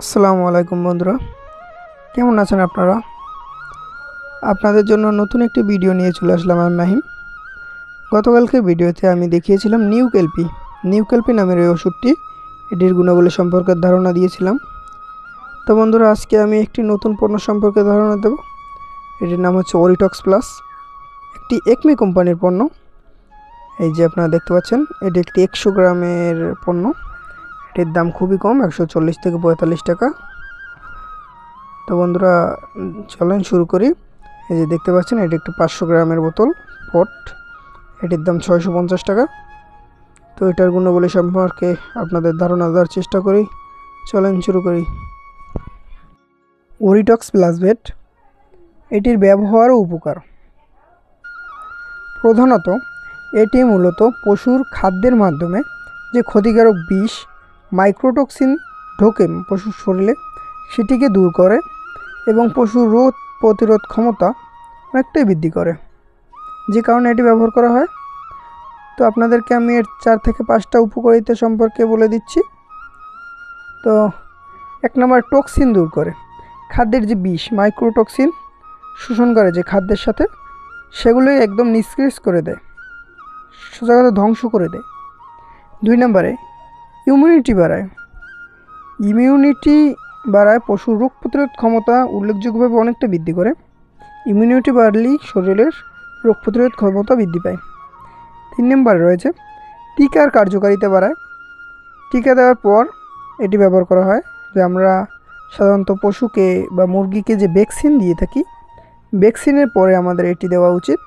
আসসালামু আলাইকুম বন্ধুরা, কেমন আছেন আপনারা? আপনাদের জন্য নতুন একটি ভিডিও নিয়ে চলে আসলাম আমি মাহিম। গতকালকে ভিডিওতে আমি দেখিয়েছিলাম নিউকেলপি নামের এই ওষুধটি, এটির গুণাবলী সম্পর্কে ধারণা দিয়েছিলাম। তো বন্ধুরা, আজকে আমি একটি নতুন পণ্য সম্পর্কে ধারণা দেব। এটির নাম হচ্ছে ওরিটক্স প্লাস, একটি একমি কোম্পানির পণ্য। এই যে আপনারা দেখতে পাচ্ছেন, এটি একটি 100 গ্রামের পণ্য। এটির দাম খুবই কম, 140 থেকে 45 টাকা। তো বন্ধুরা, চলেন শুরু করি। এই যে দেখতে পাচ্ছেন, এটি একটি 500 গ্রামের বোতল পট। এটির দাম 650 টাকা। তো এটার গুণাবলী সম্পর্কে আপনাদের ধারণা দেওয়ার চেষ্টা করি। চলেন শুরু করি। ওরিটক্স প্লাসভেট, এটির ব্যবহার ও উপকার। প্রধানত এটি মূলত পশুর খাদ্যের মাধ্যমে যে ক্ষতিকারক বিষ মাইক্রোটক্সিন ঢোকে পশুর শরীরে, সেটিকে দূর করে এবং পশুর রোগ প্রতিরোধ ক্ষমতা অনেকটাই বৃদ্ধি করে, যে কারণে এটি ব্যবহার করা হয়। তো আপনাদেরকে আমি এর 4 থেকে 5টা উপকারিতা সম্পর্কে বলে দিচ্ছি। তো 1 নম্বর, টক্সিন দূর করে। খাদ্যের যে বিষ মাইক্রোটক্সিন শোষণ করে যে খাদ্যের সাথে, সেগুলোই একদম নিষ্ক্রিয় করে দেয়, সোজা কথা ধ্বংস করে দেয়। 2 নম্বরে, ইমিউনিটি বাড়ায় পশুর রোগ প্রতিরোধ ক্ষমতা উল্লেখযোগ্যভাবে অনেকটা বৃদ্ধি করে। ইমিউনিটি বাড়লেই শরীরের রোগ প্রতিরোধ ক্ষমতা বৃদ্ধি পায়। 3 নম্বরে রয়েছে টিকার কার্যকারিতা বাড়ায়। টিকা দেওয়ার পর এটি ব্যবহার করা হয়, যে আমরা সাধারণত পশুকে বা মুরগিকে যে ভ্যাকসিন দিয়ে থাকি, ভ্যাকসিনের পরে আমাদের এটি দেওয়া উচিত।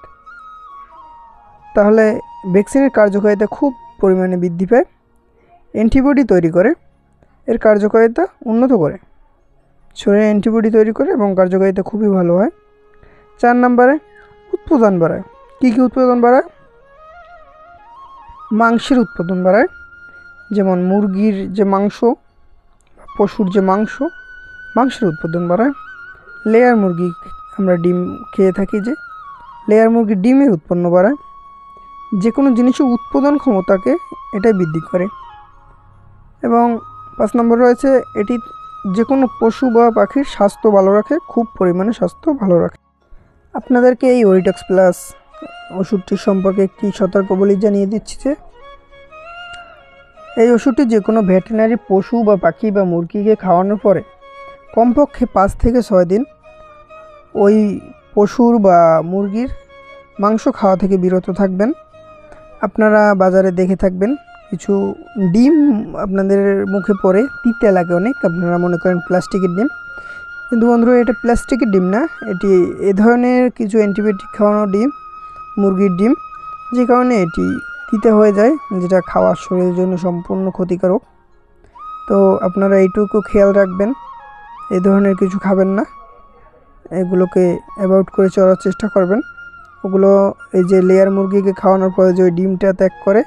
তাহলে ভ্যাকসিনের কার্যকারিতা খুব পরিমাণে বৃদ্ধি পায়। অ্যান্টিবডি তৈরি করে, এর কার্যকারিতা উন্নত করে, শরীরে অ্যান্টিবডি তৈরি করে এবং কার্যকারিতা খুবই ভালো হয়। 4 নম্বরে, উৎপাদন বাড়ায়। কী উৎপাদন বাড়ায়? মাংসের উৎপাদন বাড়ায়, যেমন মুরগির যে মাংস, পশুর যে মাংসের উৎপাদন বাড়ায়। লেয়ার মুরগি, আমরা ডিম খেয়ে থাকি, যে লেয়ার মুরগির ডিমের উৎপন্ন বাড়ায়। যে কোনো জিনিসের উৎপাদন ক্ষমতাকে এটাই বৃদ্ধি করে। এবং 5 নম্বর রয়েছে, এটি যে কোনো পশু বা পাখির স্বাস্থ্য ভালো রাখে, খুব পরিমাণে স্বাস্থ্য ভালো রাখে। আপনাদেরকে এই ওরিটক্স প্লাস ওষুধটির সম্পর্কে একটি সতর্কবাণী জানিয়ে দিচ্ছি যে এই ওষুধটি যে কোনো ভেটেরিনারি পশু বা পাখি বা মুরগিকে খাওয়ানোর পরে কমপক্ষে 5 থেকে 6 দিন ওই পশুর বা মুরগির মাংস খাওয়া থেকে বিরত থাকবেন। আপনারা বাজারে দেখে থাকবেন, কিছু ডিম আপনাদের মুখে পড়ে তিতে লাগে অনেক, আপনারা মনে করেন প্লাস্টিকের ডিম, কিন্তু বন্ধুরা এটা প্লাস্টিকের ডিম না, এটি এ ধরনের কিছু অ্যান্টিবায়োটিক খাওয়ানো ডিম, মুরগির ডিম, যে কারণে এটি তিতে হয়ে যায়, যেটা খাওয়ার শরীরের জন্য সম্পূর্ণ ক্ষতিকারক। তো আপনারা এইটুকু খেয়াল রাখবেন, এই ধরনের কিছু খাবেন না, এগুলোকে অ্যাভয়েড করে চলার চেষ্টা করবেন। ওগুলো এই যে লেয়ার মুরগিকে খাওয়ানোর পরে যে ওই ডিমটা ত্যাগ করে,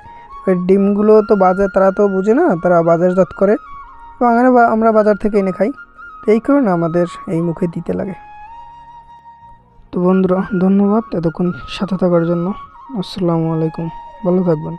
ওই ডিমগুলো তো তারা তো বুঝে না, তারা বাজারজাত করে, এবং আমরা বাজার থেকে এনে খাই, তো এই কারণে আমাদের এই মুখে দিতে লাগে। তো বন্ধুরা, ধন্যবাদ এতক্ষণ সাথে থাকার জন্য। আসসালামু আলাইকুম, ভালো থাকবেন।